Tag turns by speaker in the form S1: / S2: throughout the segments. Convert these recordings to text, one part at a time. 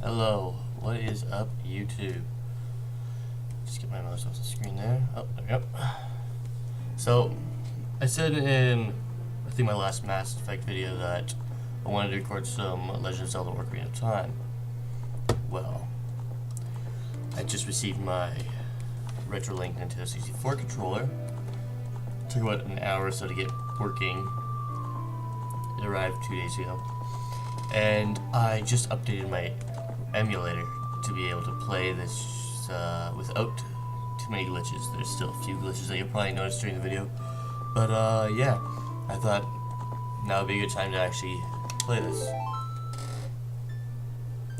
S1: Hello, what is up, YouTube? Just get my mouse off the screen there. Oh, there we go. So, I said in, I think my last Mass Effect video that I wanted to record some Legend of Zelda Ocarina of Time. Well, I just received my RetroLink Nintendo 64 controller. It took about an hour or so to get working. It arrived 2 days ago. And I just updated my emulator to be able to play this without too many glitches. There's still a few glitches that you'll probably notice during the video. But yeah, I thought now would be a good time to actually play this.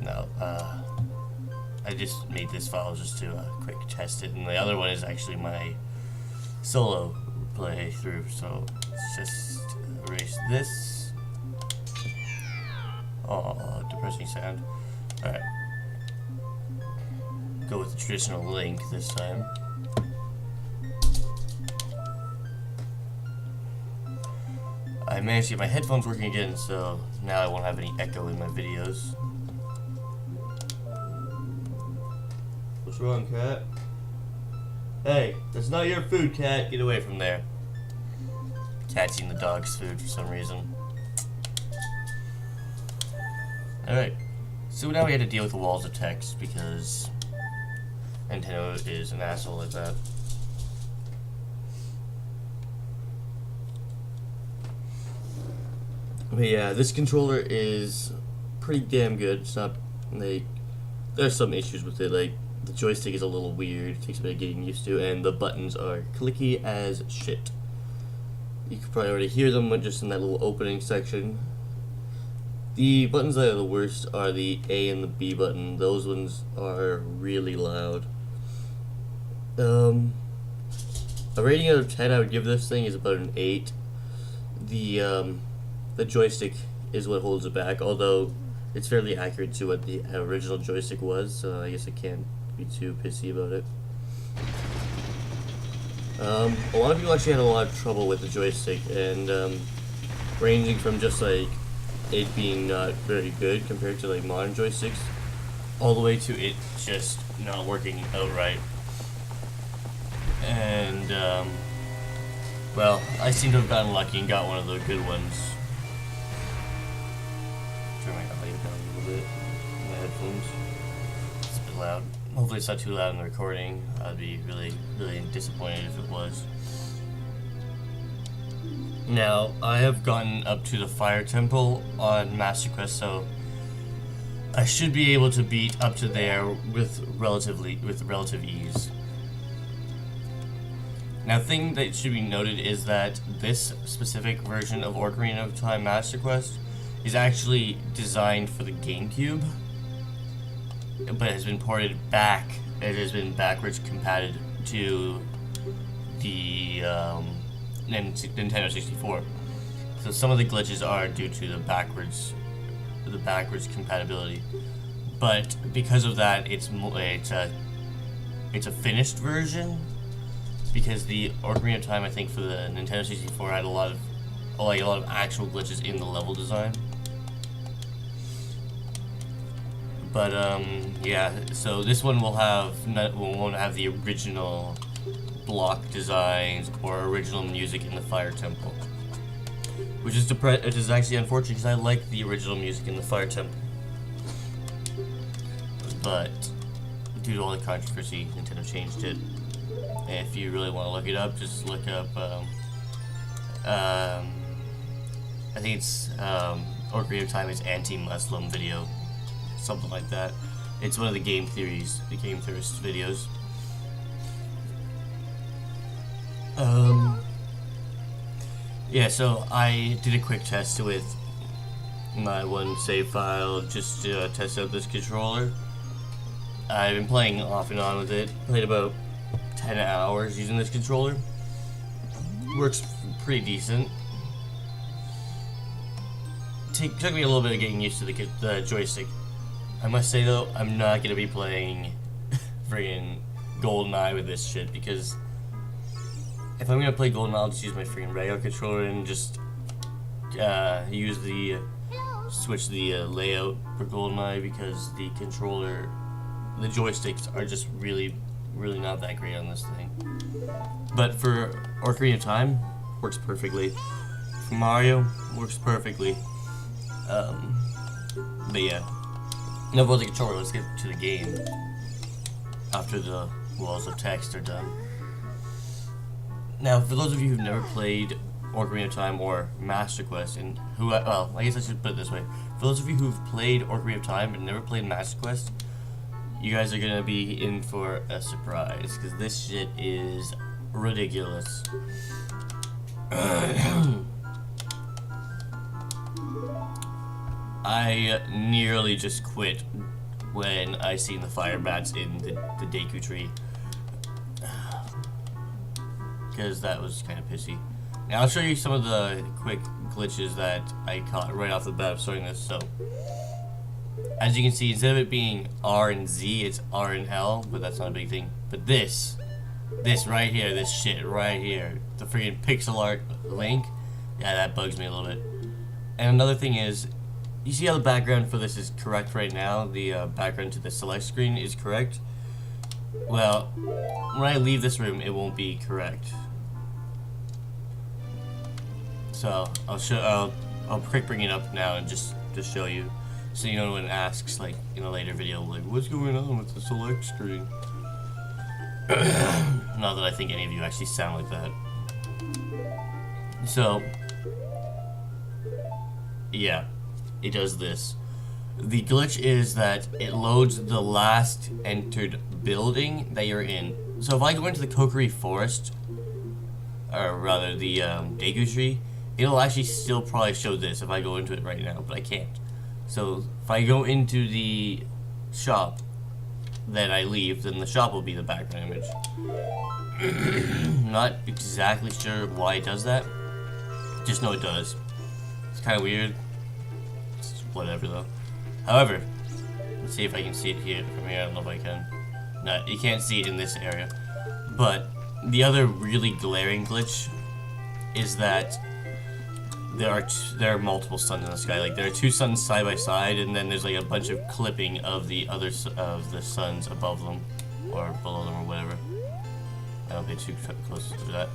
S1: Now, I just made this file just to quick test it, and the other one is actually my solo playthrough, so let's just erase this. Oh, depressing sound. Alright. Go with the traditional link this time. I managed to get my headphones working again, so now I won't have any echo in my videos. What's wrong, cat? Hey, that's not your food, cat. Get away from there. Cat's eating the dog's food for some reason. Alright, so now we had to deal with the walls of text because Nintendo is an asshole like that. But yeah, this controller is pretty damn good. It's not, like, there's some issues with it, like the joystick is a little weird, it takes a bit of getting used to, and the buttons are clicky as shit. You can probably already hear them just in that little opening section. The buttons that are the worst are the A and the B button. Those ones are really loud. A rating out of 10 I would give this thing is about an 8. The joystick is what holds it back, although it's fairly accurate to what the original joystick was, so I guess I can't be too pissy about it. A lot of people actually had a lot of trouble with the joystick, and ranging from just like it being not very good compared to like modern joysticks, all the way to it just not working outright. And well, I seem to have gotten lucky and got one of the good ones. Turn my audio down a little bit. My headphones. It's a bit loud. Hopefully it's not too loud in the recording. I'd be really disappointed if it was. Now, I have gotten up to the Fire Temple on Master Quest, so I should be able to beat up to there with relative ease. Now, the thing that should be noted is that this specific version of Ocarina of Time Master Quest is actually designed for the GameCube, but has been ported back. It has been backwards compatible to the Nintendo 64. So some of the glitches are due to the backwards compatibility, but because of that, it's a finished version. Because the Ocarina of Time, I think, for the Nintendo 64 had a lot of actual glitches in the level design. But yeah, so this one won't have the original block designs or original music in the Fire Temple, which is actually unfortunate because I like the original music in the Fire Temple. But due to all the controversy, Nintendo changed it. And if you really want to look it up, just look up, I think it's Ocarina of Time is anti-Muslim video, something like that. It's one of the game theorists videos. Yeah, so I did a quick test with my one save file just to test out this controller. I've been playing off and on with it, played about 10 hours using this controller. Works pretty decent. Took me a little bit of getting used to the joystick. I must say though, I'm not gonna be playing friggin' GoldenEye with this shit, because if I'm gonna play GoldenEye, I'll just use my freaking regular controller and just use the switch the layout for GoldenEye because the controller, the joysticks are just really not that great on this thing. But for Ocarina of Time, works perfectly. For Mario, works perfectly. But yeah, enough about the controller. Let's get to the game after the walls of text are done. Now, for those of you who've never played Ocarina of Time or Master Quest, and who, well, I guess I should put it this way. For those of you who've played Ocarina of Time but never played Master Quest, you guys are gonna be in for a surprise, because this shit is ridiculous. I nearly just quit when I seen the fire bats in the Deku tree, because that was kind of pissy. Now I'll show you some of the quick glitches that I caught right off the bat of starting this. So, as you can see, instead of it being R and Z, it's R and L, but that's not a big thing. But this right here, this shit right here, the freaking pixel art Link, yeah, that bugs me a little bit. And another thing is, you see how the background for this is correct right now? The background to the select screen is correct. Well, when I leave this room, it won't be correct. So I'll quick bring it up now and just show you, so you know when it asks, like in a later video, like what's going on with the select screen. Not that I think any of you actually sound like that. So yeah, it does this. The glitch is that it loads the last entered building that you're in. So if I go into the Kokiri Forest, or rather the Deku Tree, it'll actually still probably show this if I go into it right now, but I can't. So if I go into the shop, then I leave, then the shop will be the background image. Not exactly sure why it does that, just know it does. It's kind of weird. It's whatever though. However, let's see if I can see it here from here. I don't know if I can. No, you can't see it in this area. But the other really glaring glitch is that there are multiple suns in the sky. Like there are two suns side by side, and then there's like a bunch of clipping of the other of the suns above them or below them or whatever. I don't pay too close to that.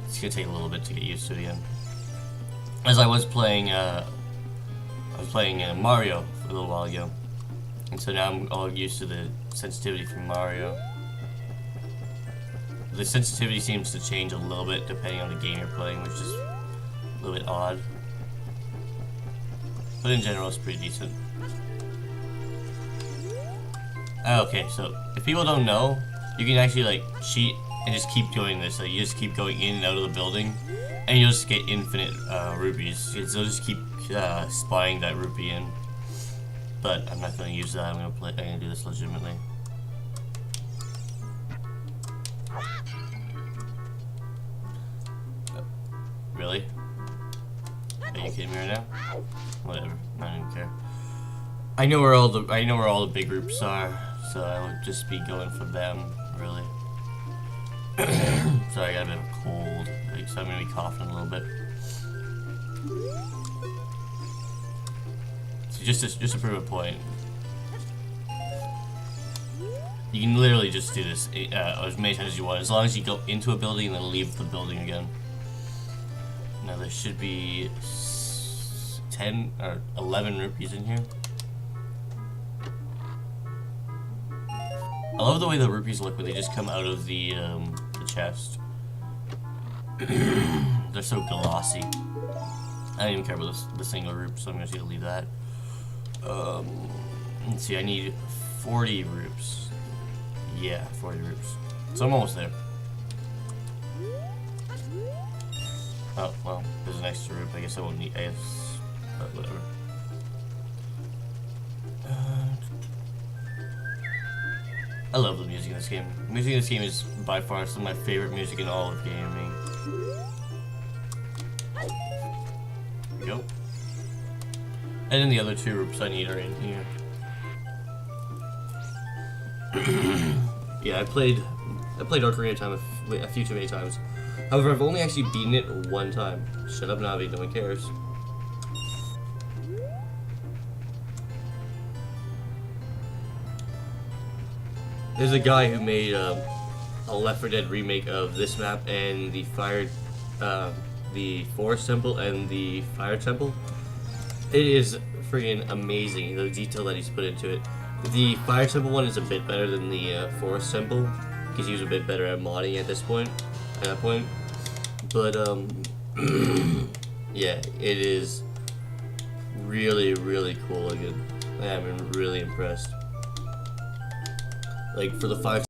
S1: It's gonna take a little bit to get used to it again. As I was playing Mario a little while ago, and so now I'm all used to the sensitivity from Mario. The sensitivity seems to change a little bit depending on the game you're playing, which is a little bit odd. But in general, it's pretty decent. Okay, so if people don't know, you can actually like cheat and just keep doing this. So you just keep going in and out of the building, and you'll just get infinite rupees. They'll just keep spying that rupee in. But I'm not going to use that. I'm going to do this legitimately. Really? Are you kidding me right now? Whatever. I don't even care. I know where all the big groups are, so I would just be going for them, really. Sorry, I got a bit of a cold, so I'm gonna be coughing a little bit. So just to prove a point, you can literally just do this as many times as you want, as long as you go into a building and then leave the building again. Now there should be 10 or 11 rupees in here. I love the way the rupees look when they just come out of the chest. They're so glossy. I don't even care about the single rupe, so I'm just gonna leave that. Let's see, I need 40 rupes. Yeah, 40 rupes. So I'm almost there. Oh, well, there's an extra rupe. I guess I won't need AS, but whatever. I love the music in this game. The music in this game is by far some of my favorite music in all of gaming. There we go. And then the other two rupes I need are in here. Yeah, I played Ocarina of Time a few too many times. However, I've only actually beaten it one time. Shut up, Navi, no one cares. there's a guy who made a Left 4 Dead remake of this map and the Forest Temple and the Fire Temple. It is freaking amazing, the detail that he's put into it. The Fire Temple one is a bit better than the Forest Temple, because he was a bit better at modding at that point. But, yeah, it is really, really cool looking. I've been really impressed. Like, for the 5